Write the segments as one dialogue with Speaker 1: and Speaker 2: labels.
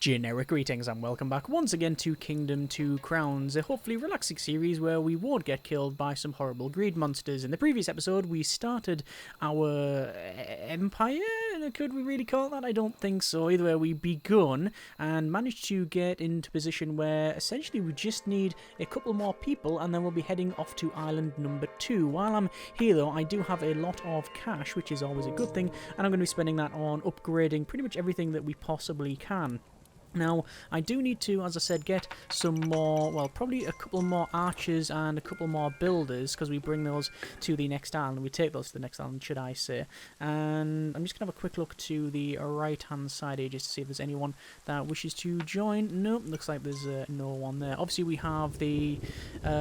Speaker 1: Generic greetings and welcome back once again to Kingdom 2 Crowns, a hopefully relaxing series where we won't get killed by some horrible greed monsters. In the previous episode, we started our empire, could we really call it that? I don't think so. Either way, we begun and managed to get into a position where essentially we just need a couple more people and then we'll be heading off to island number 2. While I'm here though, I do have a lot of cash, which is always a good thing, and I'm going to be spending that on upgrading pretty much everything that we possibly can. Now, I do need to, as I said, get some more, well, probably a couple more archers and a couple more builders, because we bring those to the next island. We take those to the next island, should I say. And I'm just going to have a quick look to the right-hand side here, just to see if there's anyone that wishes to join. Nope, looks like there's no one there. Obviously, we have the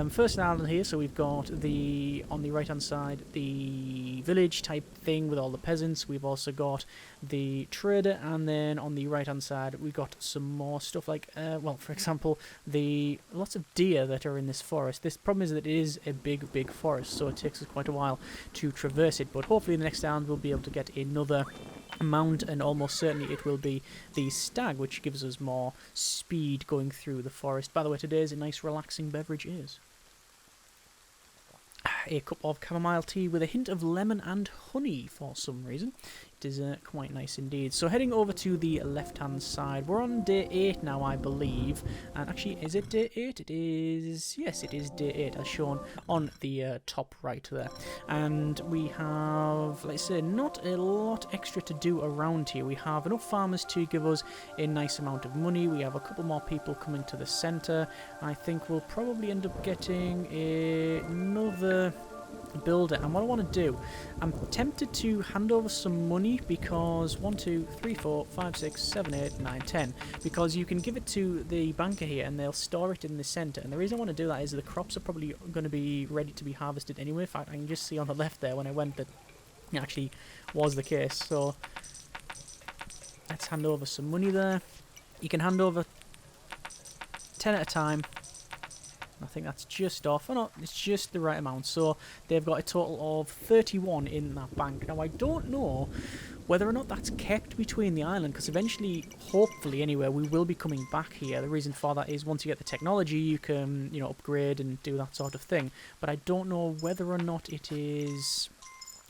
Speaker 1: first island here, so we've got the, on the right-hand side, the village type thing with all the peasants. We've also got the trader, and then on the right-hand side, we've got some more stuff like, well, for example, the lots of deer that are in this forest. This problem is that it is a big forest, so it takes us quite a while to traverse it, but hopefully in the next round we'll be able to get another mount, and almost certainly it will be the stag, which gives us more speed going through the forest. By the way, today's a nice relaxing beverage is a cup of chamomile tea with a hint of lemon and honey for some reason. It is quite nice indeed. So heading over to the left-hand side, we're on day 8 now, I believe. And actually, is it day 8? It is, yes, it is day 8, as shown on the top right there. And we have, let's say, not a lot extra to do around here. We have enough farmers to give us a nice amount of money. We have a couple more people coming to the centre. I think we'll probably end up getting another builder, and what I want to do, I'm tempted to hand over some money because 1, 2, 3, 4, 5, 6, 7, 8, 9, 10, because you can give it to the banker here and they'll store it in the centre. And the reason I want to do that is the crops are probably going to be ready to be harvested anyway. In fact, I can just see on the left there when I went that it actually was the case. So let's hand over some money there. You can hand over 10 at a time. I think that's just off. Oh no, it's just the right amount. So they've got a total of 31 in that bank. Now I don't know whether or not that's kept between the island, because eventually, hopefully anyway, we will be coming back here. The reason for that is once you get the technology, you can, you know, upgrade and do that sort of thing. But I don't know whether or not it is...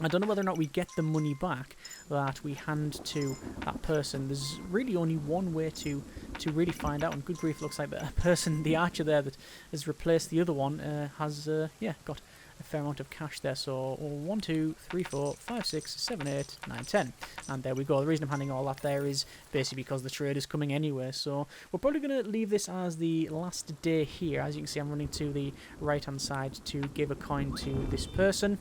Speaker 1: I don't know whether or not we get the money back that we hand to that person. There's really only one way to really find out, and good grief, looks like the person, the archer there that has replaced the other one, has, yeah, got a fair amount of cash there. So 1, 2, 3, 4, 5, 6, 7, 8, 9, 10. And there we go. The reason I'm handing all that there is basically because the trade is coming anyway. So we're probably going to leave this as the last day here. As you can see, I'm running to the right-hand side to give a coin to this person.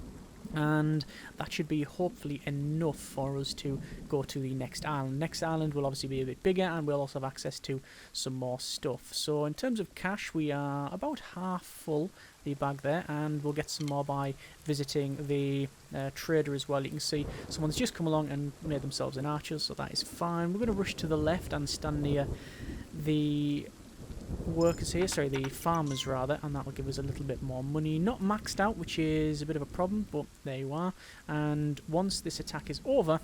Speaker 1: And that should be hopefully enough for us to go to the next island. Next island will obviously be a bit bigger, and we'll also have access to some more stuff. So in terms of cash, we are about half full, the bag there, and we'll get some more by visiting the trader as well. You can see someone's just come along and made themselves an archer, so that is fine. We're going to rush to the left and stand near the workers here, sorry, the farmers rather, and that will give us a little bit more money. Not maxed out, which is a bit of a problem, but there you are. And once this attack is over,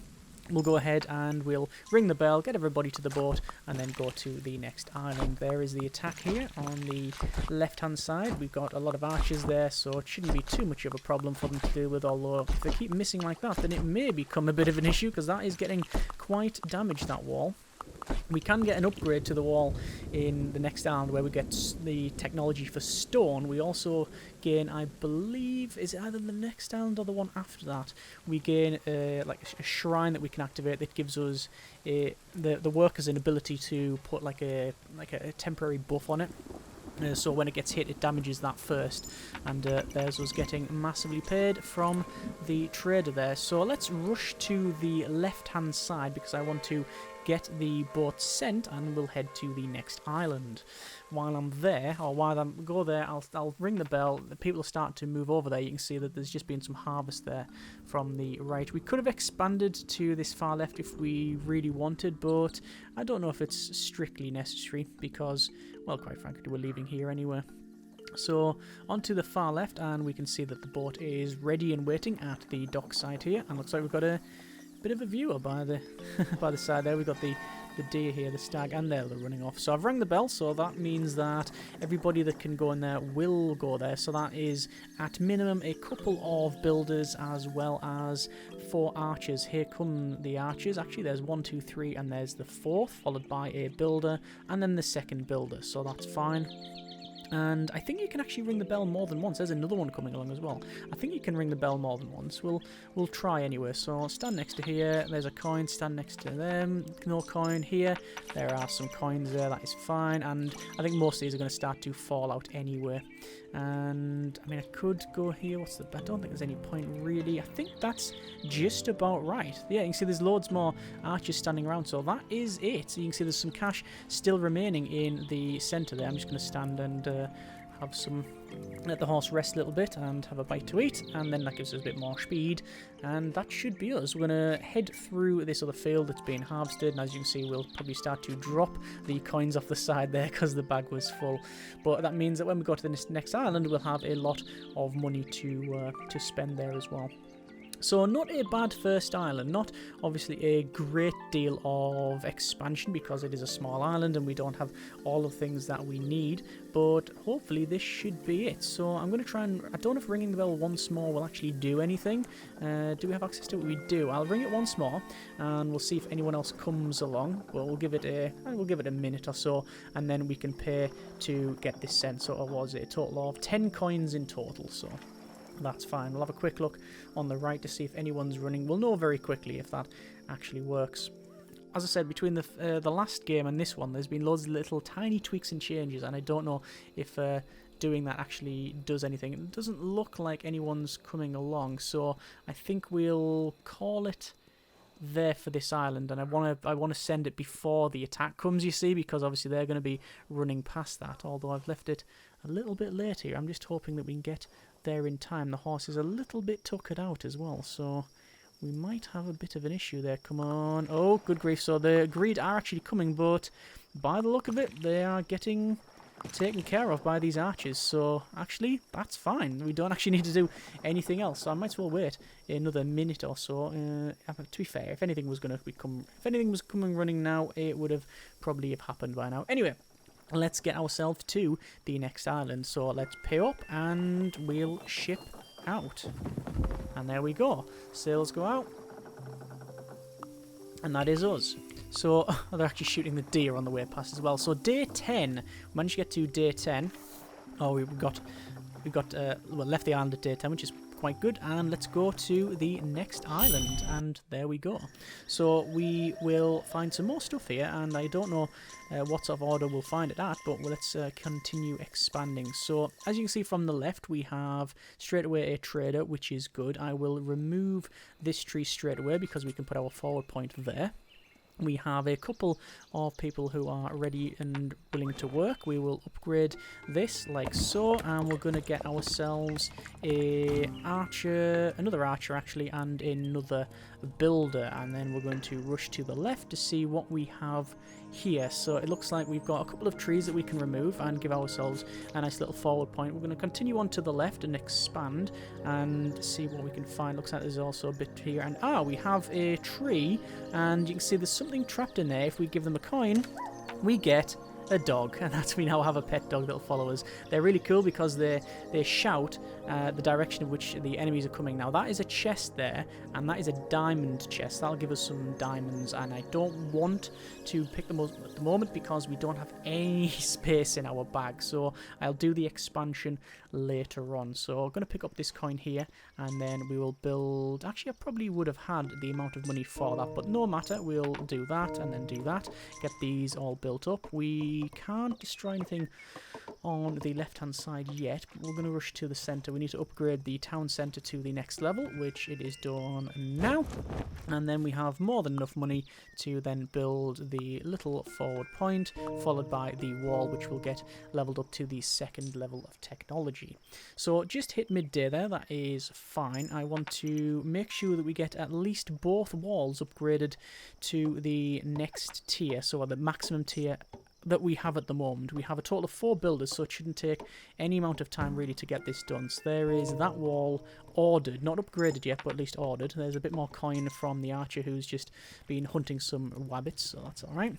Speaker 1: we'll go ahead and we'll ring the bell, get everybody to the boat, and then go to the next island. There is the attack here on the left-hand side. We've got a lot of archers there, so it shouldn't be too much of a problem for them to deal with, although if they keep missing like that, then it may become a bit of an issue, because that is getting quite damaged, that wall. We can get an upgrade to the wall in the next island where we get the technology for stone. We also gain, I believe, is it either the next island or the one after that? We gain like a shrine that we can activate that gives us the workers an ability to put like a temporary buff on it. So when it gets hit, it damages that first, and there's us getting massively paid from the trader there. So let's rush to the left-hand side because I want to get the boat sent, and we'll head to the next island. While I'm there, or while I go there, I'll ring the bell. The people start to move over there. You can see that there's just been some harvest there from the right. We could have expanded to this far left if we really wanted, but I don't know if it's strictly necessary because, well, quite frankly, we're leaving here anyway. So onto the far left, and we can see that the boat is ready and waiting at the dockside here, and looks like we've got a bit of a viewer by the by the side there. We've got the deer here, the stag, and they're running off. So I've rang the bell, so that means that everybody that can go in there will go there. So that is at minimum a couple of builders as well as 4 archers. Here come the archers. Actually, there's 1, 2, 3, and there's the 4th, followed by a builder, and then the 2nd builder. So that's fine. And I think you can actually ring the bell more than once. There's another one coming along as well. I think you can ring the bell more than once. We'll try anyway. So stand next to here. There's a coin. Stand next to them. No coin here. There are some coins there. That is fine. And I think most of these are going to start to fall out anyway. And I mean, I could go here. What's the? I don't think there's any point really. I think that's just about right. Yeah, you can see there's loads more archers standing around. So that is it. So you can see there's some cash still remaining in the centre there. I'm just going to stand and have some, let the horse rest a little bit and have a bite to eat, and then that gives us a bit more speed, and that should be us. We're going to head through this other field that's being harvested, and as you can see we'll probably start to drop the coins off the side there because the bag was full, but that means that when we go to the next island we'll have a lot of money to spend there as well. So not a bad first island, not obviously a great deal of expansion because it is a small island and we don't have all the things that we need, but hopefully this should be it. So I'm going to try and, I don't know if ringing the bell once more will actually do anything. Do we have access to it? We do. I'll ring it once more and we'll see if anyone else comes along. Well, we'll give it a minute or so, and then we can pay to get this sent. So what was it? A total of 10 coins in total, so that's fine. We'll have a quick look on the right to see if anyone's running. We'll know very quickly if that actually works. As I said, between the last game and this one, there's been loads of little tiny tweaks and changes, and I don't know if doing that actually does anything. It doesn't look like anyone's coming along, so I think we'll call it there for this island, and I want to send it before the attack comes, you see, because obviously they're going to be running past that, although I've left it a little bit late here. I'm just hoping that we can get there in time. The horse is a little bit tuckered out as well, so we might have a bit of an issue there. Come on. Oh, good grief. So the greed are actually coming, but by the look of it, they are getting taken care of by these archers, so actually that's fine. We don't actually need to do anything else, so I might as well wait another minute or so. To be fair, if anything was coming running now, it would have probably have happened by now. Anyway, let's get ourselves to the next island. So let's pay up and we'll ship out. And there we go. Sails go out. And that is us. So they're actually shooting the deer on the way past as well. So day 10. Managed to get to day 10. Oh, we left the island at day 10, which is quite good, and let's go to the next island, and there we go. So we will find some more stuff here, and I don't know what sort of order we'll find it at, but let's continue expanding. So as you can see from the left, we have straight away a trader, which is good. I will remove this tree straight away because we can put our forward point there. We have a couple of people who are ready and willing to work. We will upgrade this like so, and we're going to get ourselves another archer actually, and another builder, and then we're going to rush to the left to see what we have here. So it looks like we've got a couple of trees that we can remove and give ourselves a nice little forward point. We're going to continue on to the left and expand and see what we can find. Looks like there's also a bit here, and we have a tree, and you can see there's something trapped in there. If we give them a coin, we get a dog, and that's, we now have a pet dog that'll follow us. They're really cool because they shout the direction of which the enemies are coming. Now that is a chest there, and that is a diamond chest. That'll give us some diamonds, and I don't want to pick them up at the moment because we don't have any space in our bag, so I'll do the expansion later on. So I'm going to pick up this coin here, and then we will build. Actually, I probably would have had the amount of money for that, but no matter, we'll do that and then do that, get these all built up. We can't destroy anything on the left hand side yet, but we're going to rush to the center. We need to upgrade the town center to the next level, which it is done now, and then we have more than enough money to then build the little forward point, followed by the wall, which will get leveled up to the second level of technology. So just hit midday there, that is fine. I want to make sure that we get at least both walls upgraded to the next tier, so the maximum tier that we have at the moment. We have a total of 4 builders, so it shouldn't take any amount of time really to get this done. So there is that wall ordered, not upgraded yet, but at least ordered. There's a bit more coin from the archer who's just been hunting some wabbits, so that's alright.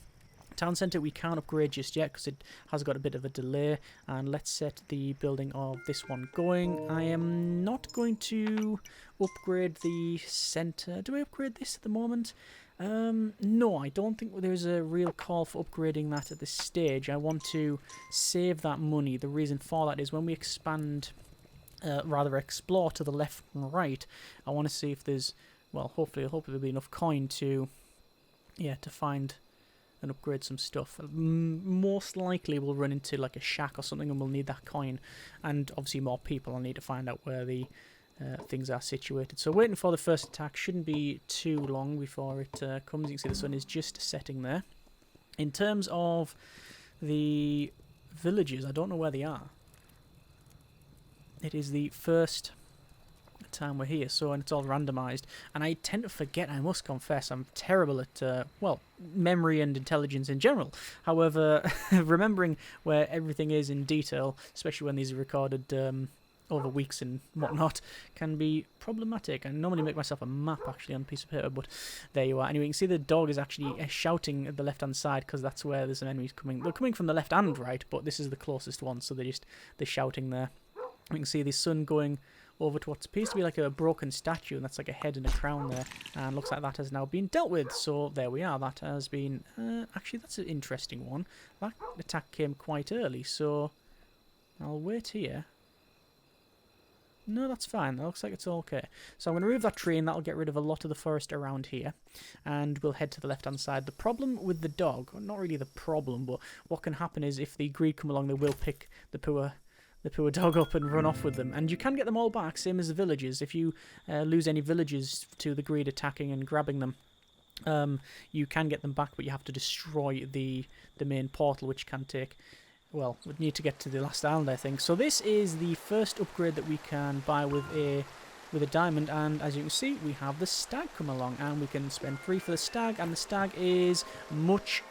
Speaker 1: town centre we can't upgrade just yet because it has got a bit of a delay. And let's set the building of this one going. I am not going to upgrade the centre. Do I upgrade this at the moment? No, I don't think there's a real call for upgrading that at this stage. I want to save that money. The reason for that is when we expand, rather explore to the left and right, I want to see if there's, well, hopefully there'll be enough coin to, yeah, to find and upgrade some stuff. Most likely we'll run into like a shack or something and we'll need that coin, and obviously more people. I'll need to find out where the things are situated. So waiting for the first attack shouldn't be too long before it comes. You can see the sun is just setting there. In terms of the villages, I don't know where they are. It is the first time we're here, so, and it's all randomized, and I tend to forget. I must confess I'm terrible at well, memory and intelligence in general. However, remembering where everything is in detail, especially when these are recorded over weeks and whatnot, can be problematic. I normally make myself a map actually on a piece of paper, but there you are. Anyway, you can see the dog is actually shouting at the left hand side because that's where there's some enemies coming. They're coming from the left and right, but this is the closest one, so they're shouting there. We can see the sun going over to what appears to be like a broken statue, and that's like a head and a crown there, and looks like that has now been dealt with. So there we are, that has been actually, that's an interesting one. That attack came quite early, so I'll wait here. No, that's fine, that looks like it's okay. So I'm going to remove that tree, and that'll get rid of a lot of the forest around here, and we'll head to the left hand side. The problem with the dog, well, not really the problem, but what can happen is if the greed come along, they will pick the poor dog up and run off with them. And you can get them all back, same as the villagers. If you lose any villagers to the greed attacking and grabbing them, you can get them back, but you have to destroy the main portal, which can take, well, we'd need to get to the last island, I think. So this is the first upgrade that we can buy with a diamond, and as you can see, we have the stag come along, and we can spend 3 for the stag, and the stag is much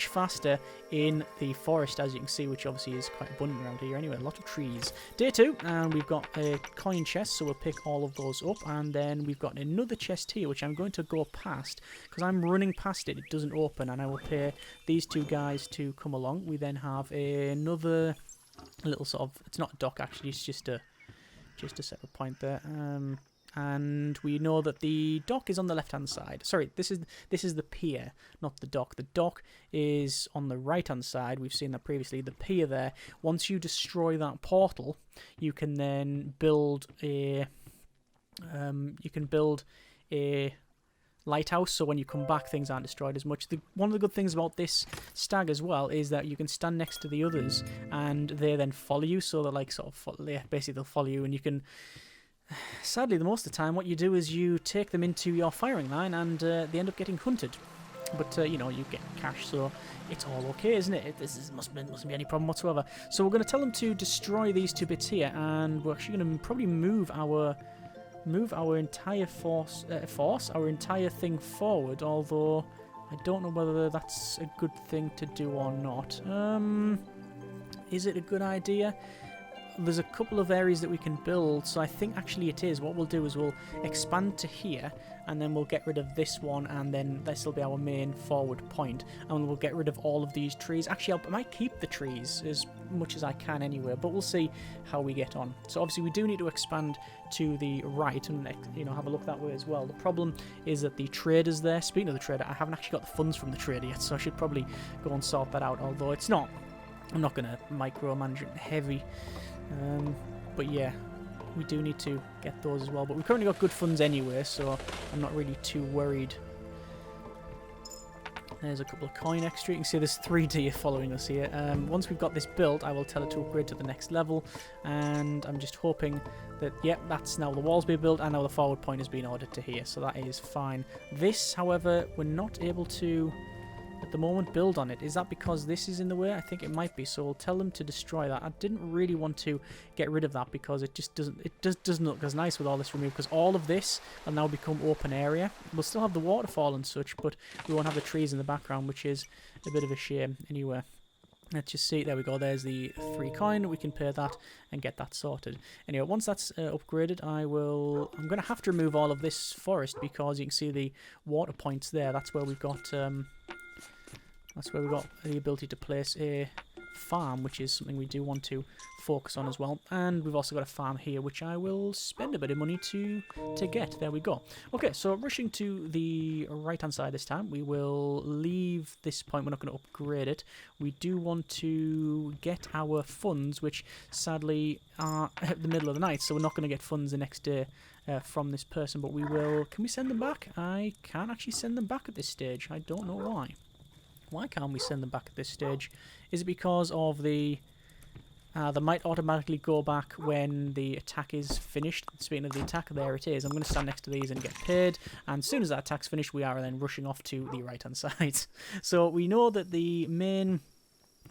Speaker 1: faster in the forest, as you can see, which obviously is quite abundant around here anyway. A lot of trees. Day 2, and we've got a coin chest, so we'll pick all of those up, and then we've got another chest here, which I'm going to go past, because I'm running past it, it doesn't open, and I will pay these 2 guys to come along. We then have another little sort of, it's not a dock actually, it's just a separate point there, and we know that the dock is on the left hand side. Sorry, this is the pier, not the dock. The dock is on the right hand side. We've seen that previously. The pier there, once you destroy that portal, you can then build a lighthouse, so when you come back things aren't destroyed as much. One of the good things about this stag as well is that you can stand next to the others and they then follow you, so they're like sort of, yeah, basically they'll follow you, and you can, sadly the most of the time what you do is you take them into your firing line, and they end up getting hunted, but you know, you get cash, so it's all okay, isn't it? Mustn't be any problem whatsoever. So we're going to tell them to destroy these 2 bits here, and we're actually going to probably move our entire our entire thing forward, although I don't know whether that's a good thing to do or not. Is it a good idea? There's a couple of areas that we can build, so I think actually it is. What we'll do is we'll expand to here, and then we'll get rid of this one, and then this will be our main forward point, and we'll get rid of all of these trees. Actually, I might keep the trees as much as I can anyway, but we'll see how we get on. So obviously we do need to expand to the right and, you know, have a look that way as well. The problem is that the trader's there. Speaking of the trader, I haven't actually got the funds from the trader yet, so I should probably go and sort that out, although it's not, I'm not going to micromanage it heavy. But yeah, we do need to get those as well. But we've currently got good funds anyway, so I'm not really too worried. There's a couple of coin extra. You can see there's 3 deer following us here. Once we've got this built, I will tell it to upgrade to the next level. And I'm just hoping that, yep, that's now the walls being built, and now the forward point has been ordered to here. So that is fine. This, however, we're not able to, at the moment, build on it. Is that because this is in the way? I think it might be, so we'll tell them to destroy that. I didn't really want to get rid of that because it just doesn't look as nice with all this removed, because all of this will now become open area. We'll still have the waterfall and such, but we won't have the trees in the background, which is a bit of a shame. Anyway, let's just see. There we go. There's the 3 coin. We can pay that and get that sorted. Anyway, once that's upgraded, I'm going to have to remove all of this forest, because you can see the water points there. That's where we've got That's where we've got the ability to place a farm, which is something we do want to focus on as well. And we've also got a farm here, which I will spend a bit of money to get. There we go. Okay, so rushing to the right-hand side this time, we will leave this point. We're not going to upgrade it. We do want to get our funds, which sadly are at the middle of the night, so we're not going to get funds the next day from this person, but we will... Can we send them back? I can't actually send them back at this stage. I don't know why. Why can't we send them back at this stage? Is it because of the... they might automatically go back when the attack is finished. Speaking of the attack, there it is. I'm going to stand next to these and get paid. And as soon as that attack's finished, we are then rushing off to the right-hand side. So we know that the main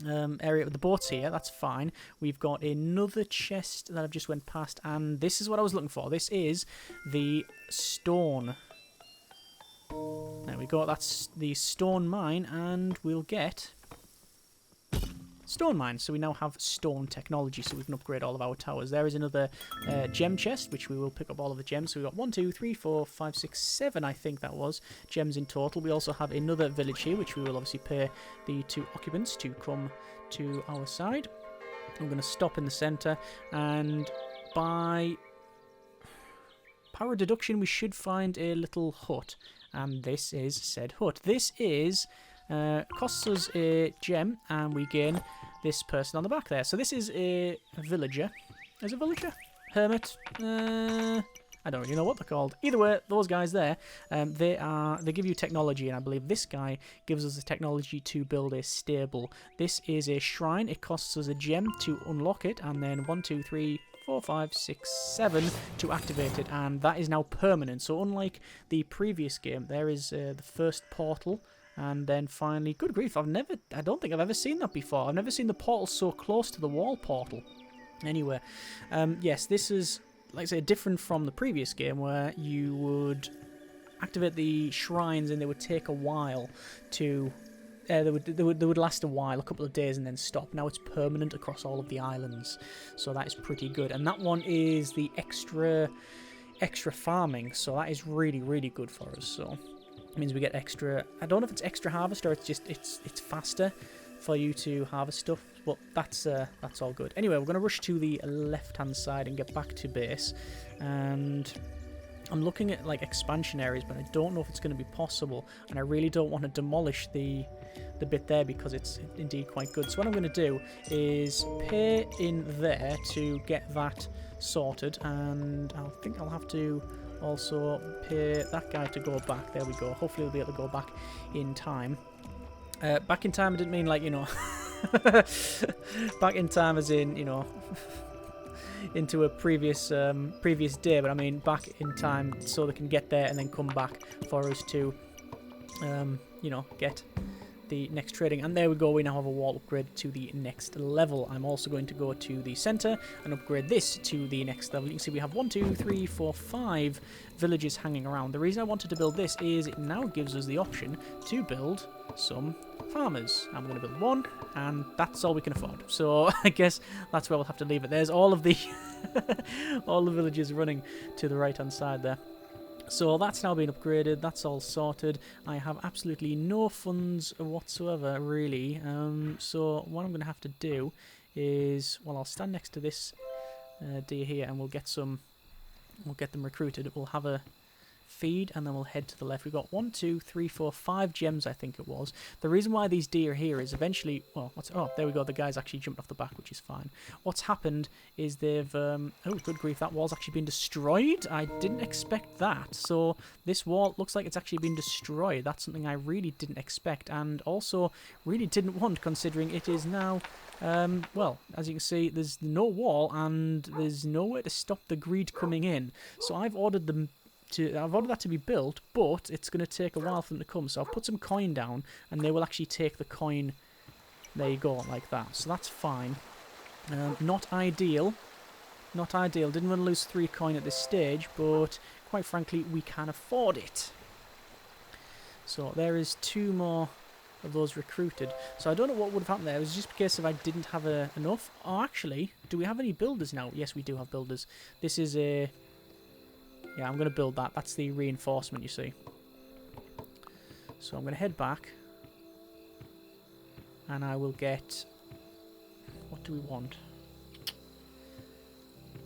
Speaker 1: area of the boat's here. That's fine. We've got another chest that I've just went past. And this is what I was looking for. This is the stone. There we go. That's the stone mine. And we'll get... stone mine, so we now have stone technology, so we can upgrade all of our towers. There is another gem chest, which we will pick up all of the gems. So we've got 1, 2, 3, 4, 5, 6, 7, I think that was, gems in total. We also have another village here, which we will obviously pay the 2 occupants to come to our side. I'm going to stop in the centre, and by power deduction, we should find a little hut, and this is said hut. This is... costs us a gem, and we gain this person on the back there. So this is a villager. Is it a villager? Hermit? I don't really know what they're called. Either way, those guys there, they give you technology, and I believe this guy gives us the technology to build a stable. This is a shrine. It costs us a gem to unlock it, and then 1, 2, 3, 4, 5, 6, 7 to activate it, and that is now permanent. So unlike the previous game, there is the first portal. And then finally, good grief, I don't think I've ever seen that before. I've never seen the portal so close to the wall portal. Anyway, yes, this is, like I say, different from the previous game where you would activate the shrines and they would take a while to... they would last a while, a couple of days, and then stop. Now it's permanent across all of the islands, so that is pretty good. And that one is the extra farming, so that is really, really good for us. So... means we get extra... I don't know if it's extra harvest or it's just it's faster for you to harvest stuff, but that's all good. Anyway, we're going to rush to the left-hand side and get back to base, and I'm looking at like expansion areas, but I don't know if it's going to be possible, and I really don't want to demolish the bit there because it's indeed quite good. So what I'm going to do is pay in there to get that sorted, and I think I'll have to also pay that guy to go back. There we go. Hopefully we'll be able to go back in time. Back in time, I didn't mean like, you know, back in time as in, you know, into a previous day, but I mean back in time so they can get there and then come back for us to, you know, get the next trading. And there we go, we now have a wall upgrade to the next level. I'm also going to go to the center and upgrade this to the next level. You can see we have 1, 2, 3, 4, 5 villages hanging around. The reason I wanted to build this is it now gives us the option to build some farmers. I'm going to build 1, and that's all we can afford. So I guess that's where we'll have to leave it. There's all of the all the villages running to the right hand side there. So that's now been upgraded, that's all sorted. I have absolutely no funds whatsoever, really. So what I'm going to have to do is, well, I'll stand next to this deer here and we'll get them recruited. We'll have a feed and then we'll head to the left. We've got 1, 2, 3, 4, 5 gems, I think it was. The reason why these deer are here is eventually, well, oh, there we go, the guy's actually jumped off the back, which is fine. What's happened is they've, oh, good grief, that wall's actually been destroyed. I didn't expect that. So this wall looks like it's actually been destroyed. That's something I really didn't expect, and also really didn't want, considering it is now, well, as you can see, there's no wall and there's nowhere to stop the greed coming in. So I've ordered that to be built, but it's going to take a while for them to come. So I'll put some coin down, and they will actually take the coin. There you go, like that. So that's fine. Not ideal. Not ideal. Didn't want to lose 3 coin at this stage, but quite frankly, we can afford it. So there is 2 more of those recruited. So I don't know what would have happened there. It was just because if I didn't have enough. Oh, actually, do we have any builders now? Yes, we do have builders. This is a... yeah, I'm going to build that. That's the reinforcement, you see. So I'm going to head back. And I will get... What do we want?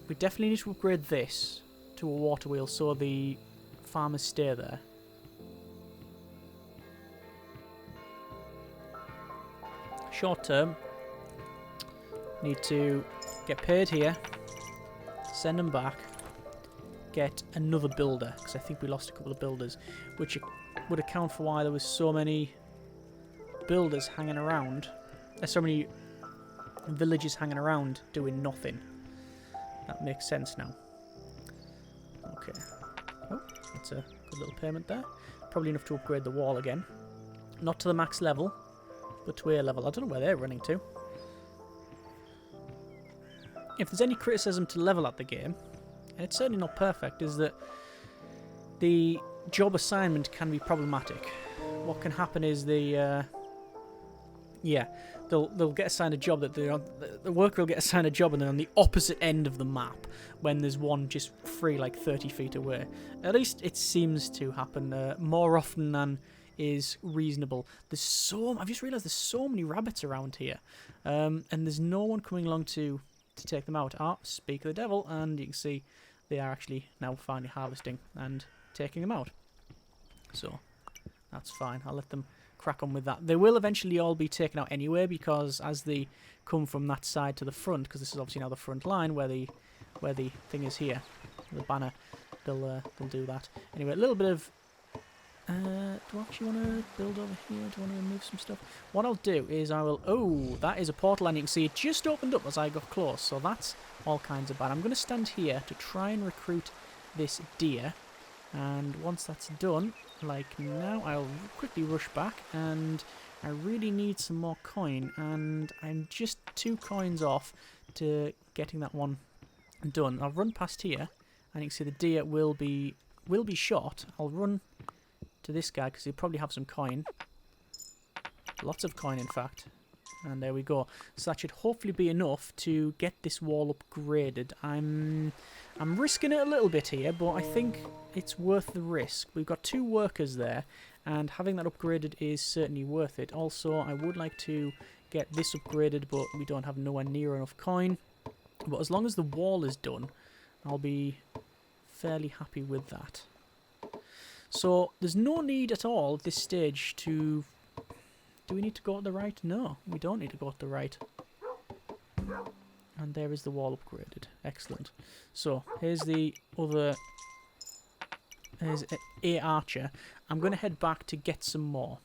Speaker 1: We definitely need to upgrade this to a water wheel so the farmers stay there. Short term, need to get paid here, send them back, get another builder, because I think we lost a couple of builders, which would account for why there was so many builders hanging around. There's so many villages hanging around doing nothing. That makes sense now. Okay. Oh, that's a good little payment there. Probably enough to upgrade the wall again. Not to the max level, but to A level. I don't know where they're running to. If there's any criticism to level at the game, and it's certainly not perfect, is that the job assignment can be problematic. What can happen is they'll get assigned a job that they're on, the worker will get assigned a job and they're on the opposite end of the map when there's one just free like 30 feet away. At least it seems to happen more often than is reasonable. I've just realised there's so many rabbits around here, and there's no one coming along to take them out. Speak of the devil, and you can see they are actually now finally harvesting and taking them out. So that's fine. I'll let them crack on with that. They will eventually all be taken out anyway, because as they come from that side to the front, because this is obviously now the front line where the thing is here, the banner, they'll do that. Anyway, a little bit of do I actually want to build over here? Do I want to remove some stuff? What I'll do is I will... Oh, that is a portal, and you can see it just opened up as I got close, so that's all kinds of bad. I'm going to stand here to try and recruit this deer, and once that's done, like now, I'll quickly rush back, and I really need some more coin, and I'm just 2 coins off to getting that one done. I'll run past here, and you can see the deer will be shot. I'll run to this guy because he'll probably have some coin. Lots of coin, in fact. And there we go. So that should hopefully be enough to get this wall upgraded. I'm risking it a little bit here, but I think it's worth the risk. We've got 2 workers there, and having that upgraded is certainly worth it. Also, I would like to get this upgraded, but we don't have nowhere near enough coin. But as long as the wall is done, I'll be fairly happy with that. So there's no need at all at this stage to... Do we need to go to the right? No, we don't need to go to the right. And there is the wall upgraded. Excellent. So here's the other... There's a archer. I'm going to head back to get some more.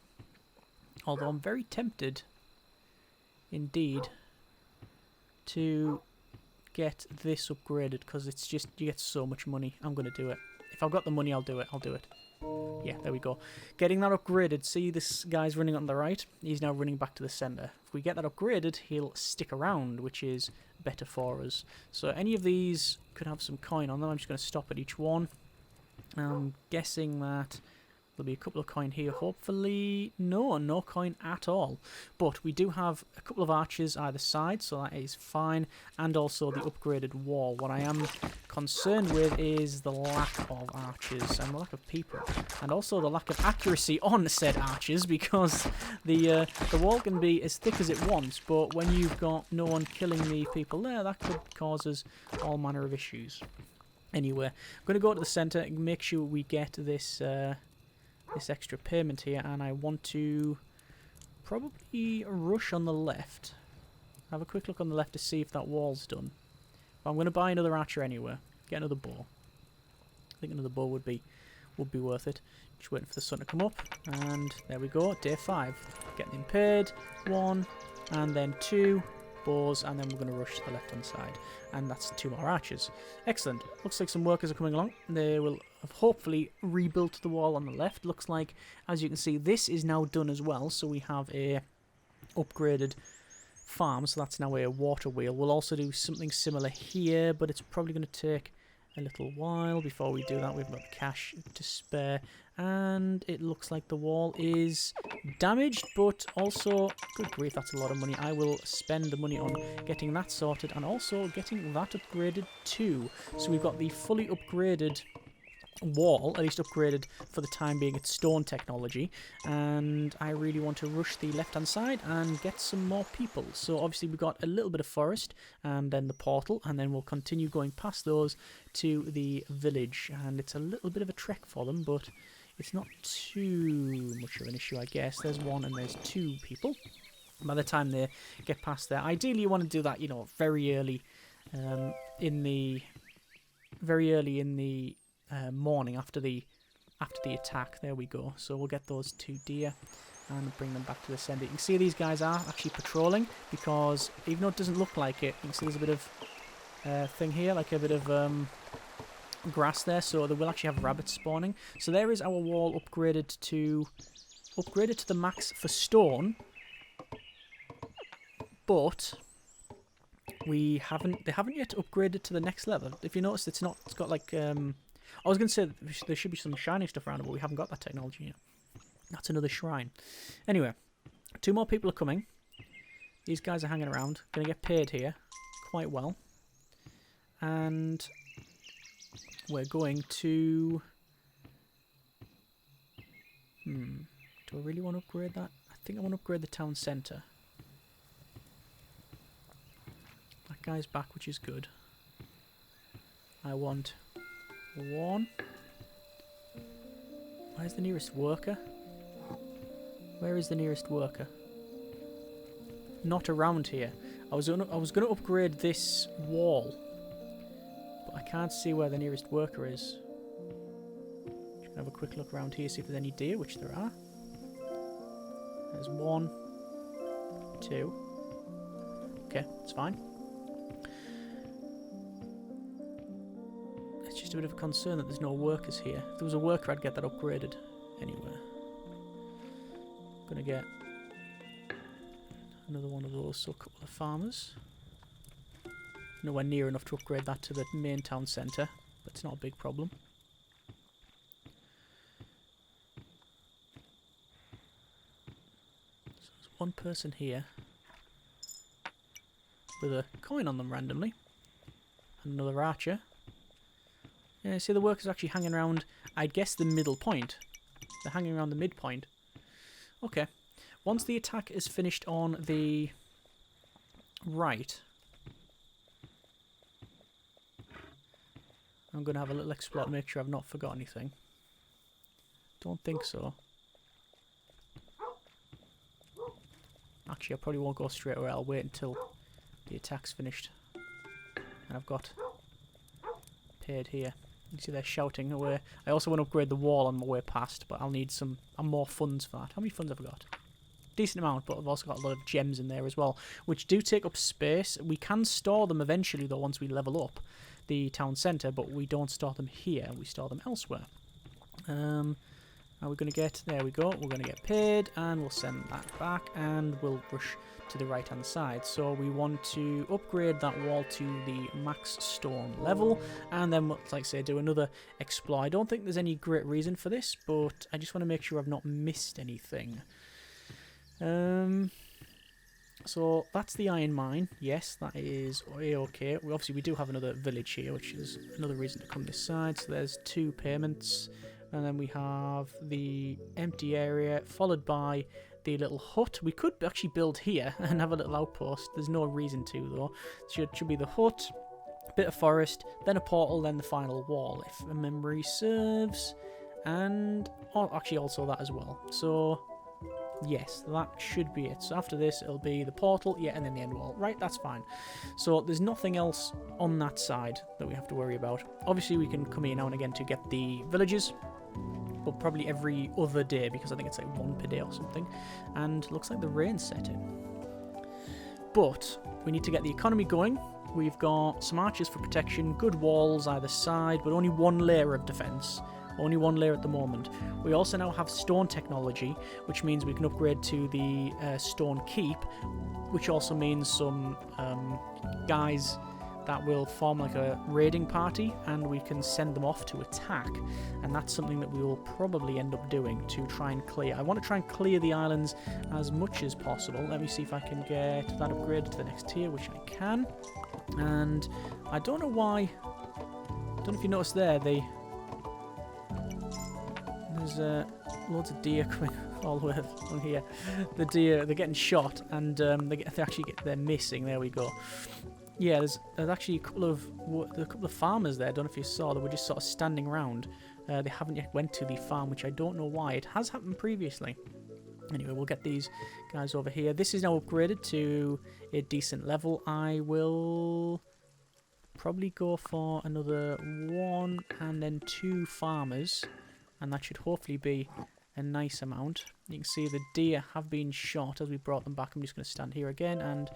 Speaker 1: Although I'm very tempted, indeed, to get this upgraded, because it's just, you get so much money. I'm going to do it. If I've got the money, I'll do it. I'll do it. Yeah, there we go. Getting that upgraded. See, this guy's running on the right. He's now running back to the centre. If we get that upgraded, he'll stick around, which is better for us. So any of these could have some coin on them. I'm just going to stop at each one. I'm guessing that there'll be a couple of coin here. Hopefully, no coin at all. But we do have a couple of archers either side, so that is fine. And also the upgraded wall. What I am concerned with is the lack of archers and the lack of people. And also the lack of accuracy on said archers, because the wall can be as thick as it wants, but when you've got no one killing the people there, that could cause us all manner of issues. Anyway, I'm going to go to the centre and make sure we get this... this extra payment here, and I want to probably rush on the left. Have a quick look on the left to see if that wall's done. But I'm going to buy another archer anyway. Get another bow. I think another bow would be worth it. Just waiting for the sun to come up, and there we go. Day 5. Getting him paid. 1, and then 2 bows, and then we're going to rush to the left hand side, and that's 2 more archers. Excellent. Looks like some workers are coming along. They will have hopefully rebuilt the wall on the left. Looks like, as you can see, this is now done as well, so we have a upgraded farm, so that's now a water wheel. We'll also do something similar here, but it's probably going to take a little while before we do that. We've got the cash to spare, and it looks like the wall is damaged, but also, good grief, that's a lot of money. I will spend the money on getting that sorted and also getting that upgraded too. So we've got the fully upgraded wall, at least upgraded for the time being, its stone technology, and I really want to rush the left hand side and get some more people. So obviously we've got a little bit of forest and then the portal, and then we'll continue going past those to the village, and it's a little bit of a trek for them, but it's not too much of an issue, I guess. There's one and there's two people. By the time they get past there, ideally you want to do that, you know, very early in the morning after the attack. There we go. So we'll get those two deer and bring them back to the center. You can see these guys are actually patrolling, because even though it doesn't look like it, you can see there's a bit of thing here, like a bit of grass there, so they will actually have rabbits spawning. So there is our wall upgraded to the max for stone, but they haven't yet upgraded to the next level. If you notice, it's got like I was going to say there should be some shiny stuff around it, but we haven't got that technology yet. That's another shrine. Anyway, two more people are coming. These guys are hanging around. Going to get paid here quite well. And we're going to... do I really want to upgrade that? I think I want to upgrade the town centre. That guy's back, which is good. I want... one. Where's the nearest worker? Where is the nearest worker? Not around here. I was gonna upgrade this wall, but I can't see where the nearest worker is. Just gonna have a quick look around here, see if there's any deer, which there are. There's one, two. Okay, it's fine. Just a bit of a concern that there's no workers here. If there was a worker, I'd get that upgraded anyway. Gonna get another one of those, so a couple of farmers. Nowhere near enough to upgrade that to the main town centre, but it's not a big problem. So there's one person here with a coin on them randomly, and another archer. Yeah, see the workers are actually hanging around, I guess, the middle point. They're hanging around the midpoint. Okay. Once the attack is finished on the right, I'm going to have a little explore to make sure I've not forgot anything. Don't think so. Actually, I probably won't go straight away. I'll wait until the attack's finished. And I've got paid here. You see they're shouting away. I also want to upgrade the wall on my way past, but I'll need some more funds for that. How many funds have I got? Decent amount, but I've also got a lot of gems in there as well, which do take up space. We can store them eventually, though, once we level up the town centre, but we don't store them here. We store them elsewhere. Are we going to get... There we go. We're going to get paid, and we'll send that back, and we'll rush to the right-hand side. So we want to upgrade that wall to the max stone level, and then, like I say, do another explore. I don't think there's any great reason for this, but I just want to make sure I've not missed anything. So that's the iron mine. Yes, that is okay. Obviously, we do have another village here, which is another reason to come this side. So there's 2 payments. And then we have the empty area, followed by the little hut. We could actually build here and have a little outpost. There's no reason to, though. It should be the hut, a bit of forest, then a portal, then the final wall, if memory serves. And actually also that as well. So, yes, that should be it. So after this, it'll be the portal, yeah, and then the end wall. Right, that's fine. So there's nothing else on that side that we have to worry about. Obviously, we can come here now and again to get the villages, but probably every other day, because I think it's like 1 per day or something. And looks like the rain's set in. But we need to get the economy going. We've got some archers for protection, good walls either side, but only 1 layer of defense. Only 1 layer at the moment. We also now have stone technology, which means we can upgrade to the stone keep, which also means some guys that will form like a raiding party, and we can send them off to attack. And that's something that we will probably end up doing to try and clear. I want to try and clear the islands as much as possible. Let me see if I can get that upgraded to the next tier, which I can. And I don't know why. I don't know if you noticed there, There's loads of deer coming all the way along here. The deer, they're getting shot, and they're missing. There we go. Yeah, there's actually a couple of farmers there. I don't know if you saw. They were just sort of standing around. They haven't yet went to the farm, which I don't know why. It has happened previously. Anyway, we'll get these guys over here. This is now upgraded to a decent level. I will probably go for another 1 and then 2 farmers, and that should hopefully be a nice amount. You can see the deer have been shot as we brought them back. I'm just going to stand here again, and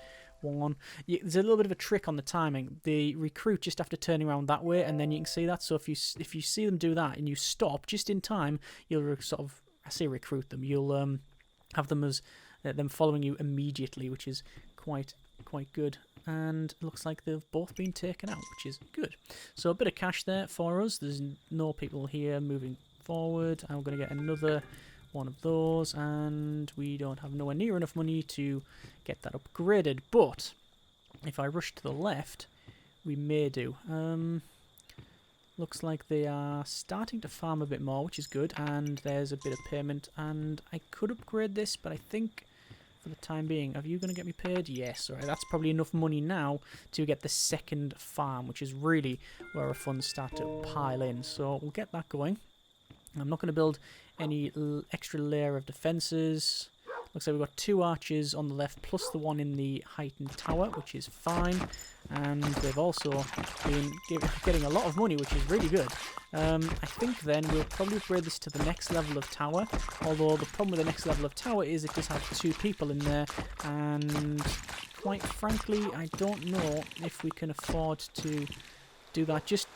Speaker 1: 1. Yeah, there's a little bit of a trick on the timing. They recruit just after turning around that way, and then you can see that. So if you see them do that and you stop just in time, you'll sort of, I say recruit them. You'll have them as them following you immediately, which is quite good. And it looks like they've both been taken out, which is good. So a bit of cash there for us. There's no people here moving forward. I'm going to get another one of those, and we don't have nowhere near enough money to get that upgraded. But if I rush to the left, we may do. Looks like they are starting to farm a bit more, which is good, and there's a bit of payment. And I could upgrade this, but I think for the time being, are you going to get me paid? Yes. All right, that's probably enough money now to get the second farm, which is really where our funds start to pile in. So we'll get that going. I'm not going to build any extra layer of defences. Looks like we've got 2 archers on the left, plus the one in the heightened tower, which is fine. And they've also been getting a lot of money, which is really good. I think then we'll probably upgrade this to the next level of tower. Although the problem with the next level of tower is it does have 2 people in there. And quite frankly, I don't know if we can afford to do that. Just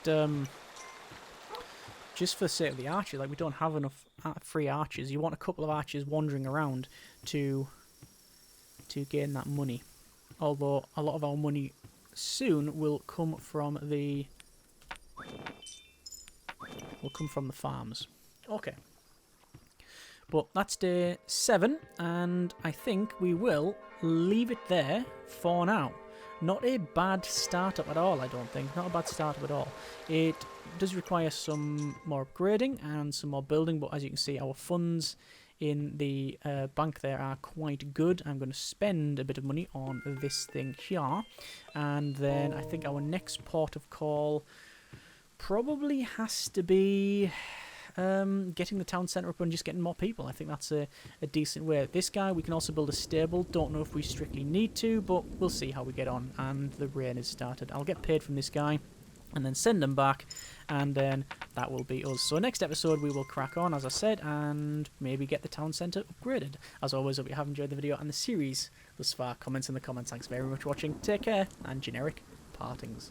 Speaker 1: for the sake of the archers. Like, we don't have enough free archers. You want a couple of archers wandering around to gain that money. Although a lot of our money soon will come from the farms. Okay. But that's day 7, and I think we will leave it there for now. Not a bad startup at all, I don't think. Not a bad startup at all. It does require some more upgrading and some more building, but as you can see, our funds in the bank there are quite good. I'm going to spend a bit of money on this thing here, and then I think our next port of call probably has to be getting the town centre up and just getting more people. I think that's a decent way. This guy, we can also build a stable. Don't know if we strictly need to, but we'll see how we get on. And the rain has started. I'll get paid from this guy and then send them back, and then that will be us. So next episode we will crack on, as I said, and maybe get the town centre upgraded. As always, hope you have enjoyed the video and the series thus far. Comments in the comments. Thanks very much for watching. Take care, and generic partings.